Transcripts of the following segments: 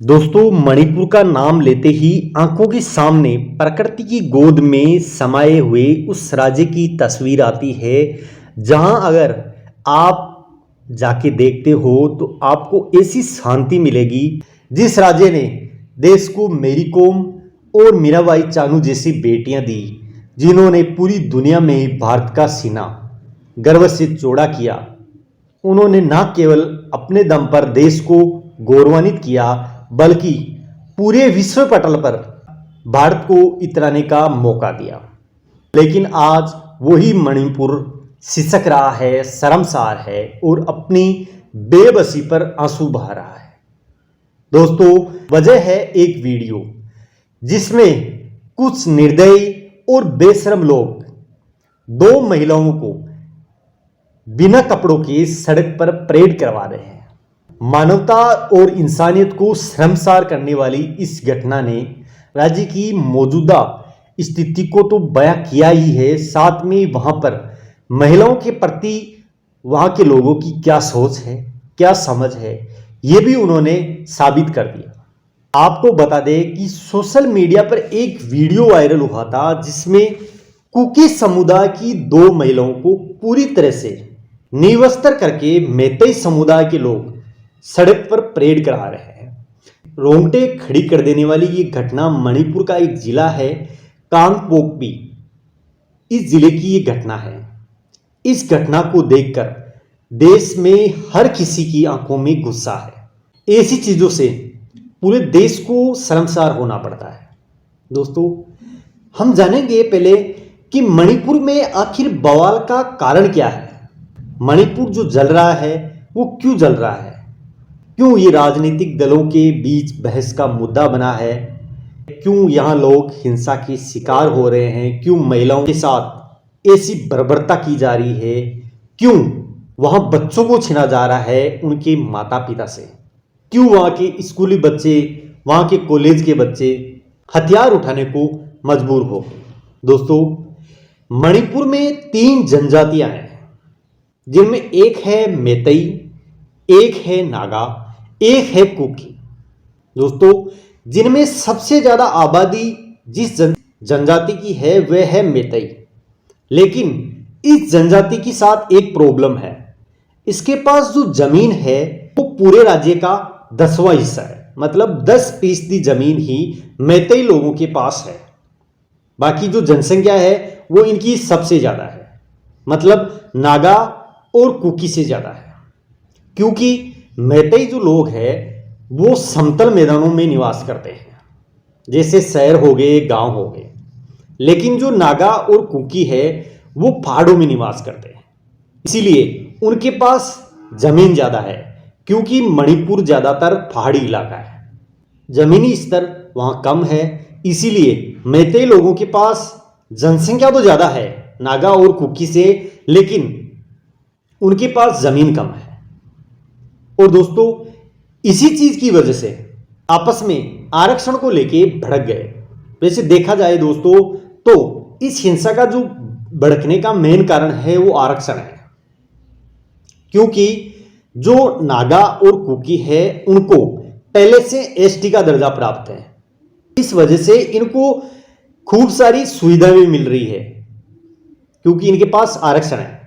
दोस्तों, मणिपुर का नाम लेते ही आंखों के सामने प्रकृति की गोद में समाये हुए उस राज्य की तस्वीर आती है जहां अगर आप जाके देखते हो तो आपको ऐसी शांति मिलेगी। जिस राज्य ने देश को मेरी कोम और मीराबाई चानू जैसी बेटियां दी, जिन्होंने पूरी दुनिया में ही भारत का सीना गर्व से चौड़ा किया, उन्होंने न केवल अपने दम पर देश को गौरवान्वित किया बल्कि पूरे विश्व पटल पर भारत को इतराने का मौका दिया। लेकिन आज वही मणिपुर सिसक रहा है, शर्मसार है और अपनी बेबसी पर आंसू बहा रहा है। दोस्तों, वजह है एक वीडियो जिसमें कुछ निर्दयी और बेशरम लोग दो महिलाओं को बिना कपड़ों के सड़क पर परेड करवा रहे हैं। मानवता और इंसानियत को शर्मसार करने वाली इस घटना ने राज्य की मौजूदा स्थिति को तो बयां किया ही है, साथ में वहां पर महिलाओं के प्रति वहां के लोगों की क्या सोच है, क्या समझ है, ये भी उन्होंने साबित कर दिया। आपको बता दें कि सोशल मीडिया पर एक वीडियो वायरल हुआ था जिसमें कुकी समुदाय की दो महिलाओं को पूरी तरह से निर्वस्त्र करके मैतेई समुदाय के लोग सड़क पर परेड करा रहे हैं। रोंगटे खड़ी कर देने वाली ये घटना मणिपुर का एक जिला है, कांगपोकपी। इस जिले की ये घटना है। इस घटना को देखकर देश में हर किसी की आंखों में गुस्सा है। ऐसी चीजों से पूरे देश को शर्मसार होना पड़ता है। दोस्तों, हम जानेंगे पहले कि मणिपुर में आखिर बवाल का कारण क्या है। मणिपुर जो जल रहा है वो क्यों जल रहा है, क्यों ये राजनीतिक दलों के बीच बहस का मुद्दा बना है, क्यों यहाँ लोग हिंसा के शिकार हो रहे हैं, क्यों महिलाओं के साथ ऐसी बर्बरता की जा रही है, क्यों वहाँ बच्चों को छीना जा रहा है उनके माता पिता से, क्यों वहाँ के स्कूली बच्चे, वहाँ के कॉलेज के बच्चे हथियार उठाने को मजबूर हो। दोस्तों, मणिपुर में 3 जनजातियां हैं जिनमें एक है मैतेई, एक है नागा, एक है कुकी। दोस्तों, जिनमें सबसे ज्यादा आबादी जिस जनजाति की है वह है मैतेई। लेकिन इस जनजाति के साथ एक प्रॉब्लम है। इसके पास जो जमीन है वो पूरे राज्य का 10वां हिस्सा है, मतलब 10% जमीन ही मैतेई लोगों के पास है। बाकी जो जनसंख्या है वो इनकी सबसे ज्यादा है, मतलब नागा और कुकी से ज्यादा है। क्योंकि मैतेई जो लोग हैं वो समतल मैदानों में निवास करते हैं, जैसे शहर हो गए, गांव हो गए। लेकिन जो नागा और कुकी है वो पहाड़ों में निवास करते हैं, इसीलिए उनके पास जमीन ज्यादा है। क्योंकि मणिपुर ज्यादातर पहाड़ी इलाका है, जमीनी स्तर वहां कम है, इसीलिए मैतेई लोगों के पास जनसंख्या तो ज्यादा है नागा और कुकी से, लेकिन उनके पास जमीन कम है। और दोस्तों, इसी चीज की वजह से आपस में आरक्षण को लेके भड़क गए। वैसे देखा जाए दोस्तों तो इस हिंसा का जो भड़कने का मेन कारण है वो आरक्षण है। क्योंकि जो नागा और कुकी है उनको पहले से एसटी का दर्जा प्राप्त है, इस वजह से इनको खूब सारी सुविधाएं भी मिल रही है क्योंकि इनके पास आरक्षण है।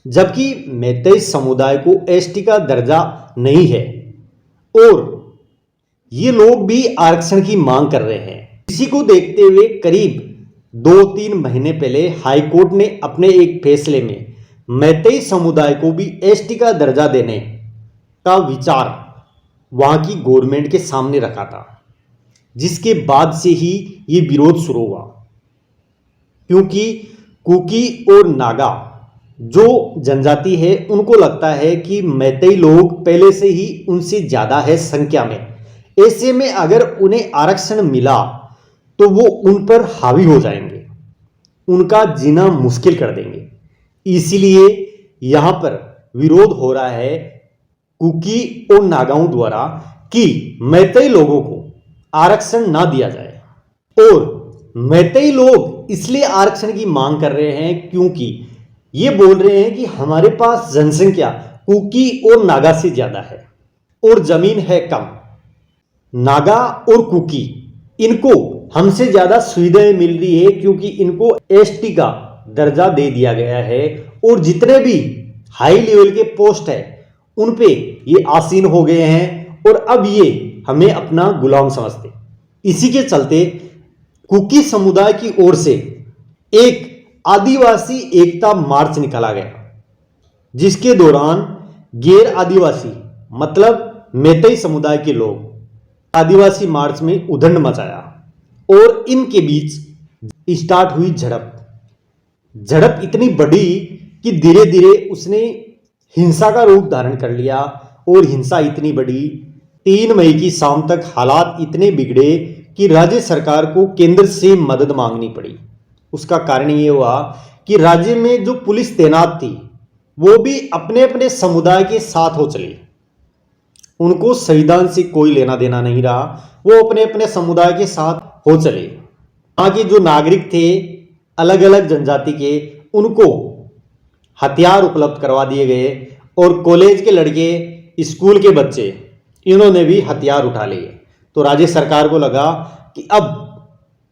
जबकि मैतेई समुदाय को एसटी का दर्जा नहीं है और ये लोग भी आरक्षण की मांग कर रहे हैं। इसी को देखते हुए करीब 2-3 महीने पहले हाईकोर्ट ने अपने एक फैसले में मैतेई समुदाय को भी एसटी का दर्जा देने का विचार वहां की गवर्नमेंट के सामने रखा था, जिसके बाद से ही ये विरोध शुरू हुआ। क्योंकि कुकी और नागा जो जनजाति है उनको लगता है कि मैतेई लोग पहले से ही उनसे ज्यादा है संख्या में, ऐसे में अगर उन्हें आरक्षण मिला तो वो उन पर हावी हो जाएंगे, उनका जीना मुश्किल कर देंगे। इसीलिए यहां पर विरोध हो रहा है कुकी और नागाओं द्वारा कि मैतेई लोगों को आरक्षण ना दिया जाए। और मैतेई लोग इसलिए आरक्षण की मांग कर रहे हैं क्योंकि ये बोल रहे हैं कि हमारे पास जनसंख्या कुकी और नागा से ज्यादा है और जमीन है कम। नागा और कुकी, इनको हमसे ज़्यादा सुविधाएं मिल रही है क्योंकि इनको एसटी का दर्जा दे दिया गया है और जितने भी हाई लेवल के पोस्ट है उन पे ये आसीन हो गए हैं और अब ये हमें अपना गुलाम समझते। इसी के चलते कुकी समुदाय की ओर से एक आदिवासी एकता मार्च निकाला गया, जिसके दौरान गैर आदिवासी मतलब मैतेई समुदाय के लोग आदिवासी मार्च में उधंड मचाया और इनके बीच स्टार्ट हुई झड़प इतनी बड़ी कि धीरे धीरे उसने हिंसा का रूप धारण कर लिया और हिंसा इतनी बड़ी 3 मई की शाम तक हालात इतने बिगड़े कि राज्य सरकार को केंद्र से मदद मांगनी पड़ी। उसका कारण ये हुआ कि राज्य में जो पुलिस तैनात थी वो भी अपने अपने समुदाय के साथ हो चली, उनको संविधान से कोई लेना देना नहीं रहा, वो अपने अपने समुदाय के साथ हो चले। वहाँ के जो नागरिक थे अलग अलग जनजाति के, उनको हथियार उपलब्ध करवा दिए गए और कॉलेज के लड़के, स्कूल के बच्चे, इन्होंने भी हथियार उठा लिए। तो राज्य सरकार को लगा कि अब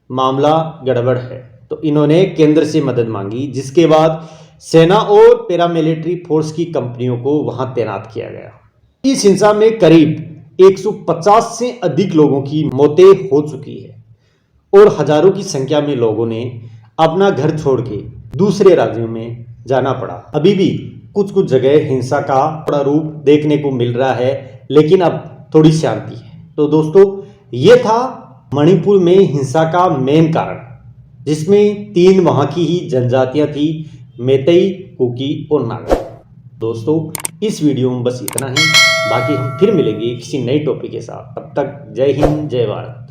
मामला गड़बड़ है, तो इन्होंने केंद्र से मदद मांगी, जिसके बाद सेना और पैरामिलिट्री फोर्स की कंपनियों को वहां तैनात किया गया। इस हिंसा में करीब 150 से अधिक लोगों की मौतें हो चुकी है और हजारों की संख्या में लोगों ने अपना घर छोड़ के दूसरे राज्यों में जाना पड़ा। अभी भी कुछ कुछ जगह हिंसा का बड़ा रूप देखने को मिल रहा है, लेकिन अब थोड़ी शांति है। तो दोस्तों, ये था मणिपुर में हिंसा का मेन कारण, जिसमें 3 वहां की ही जनजातियां थी, मैतेई, कुकी और नागा। दोस्तों, इस वीडियो में बस इतना ही। बाकी हम फिर मिलेंगे किसी नए टॉपिक के साथ। तब तक जय हिंद, जय भारत।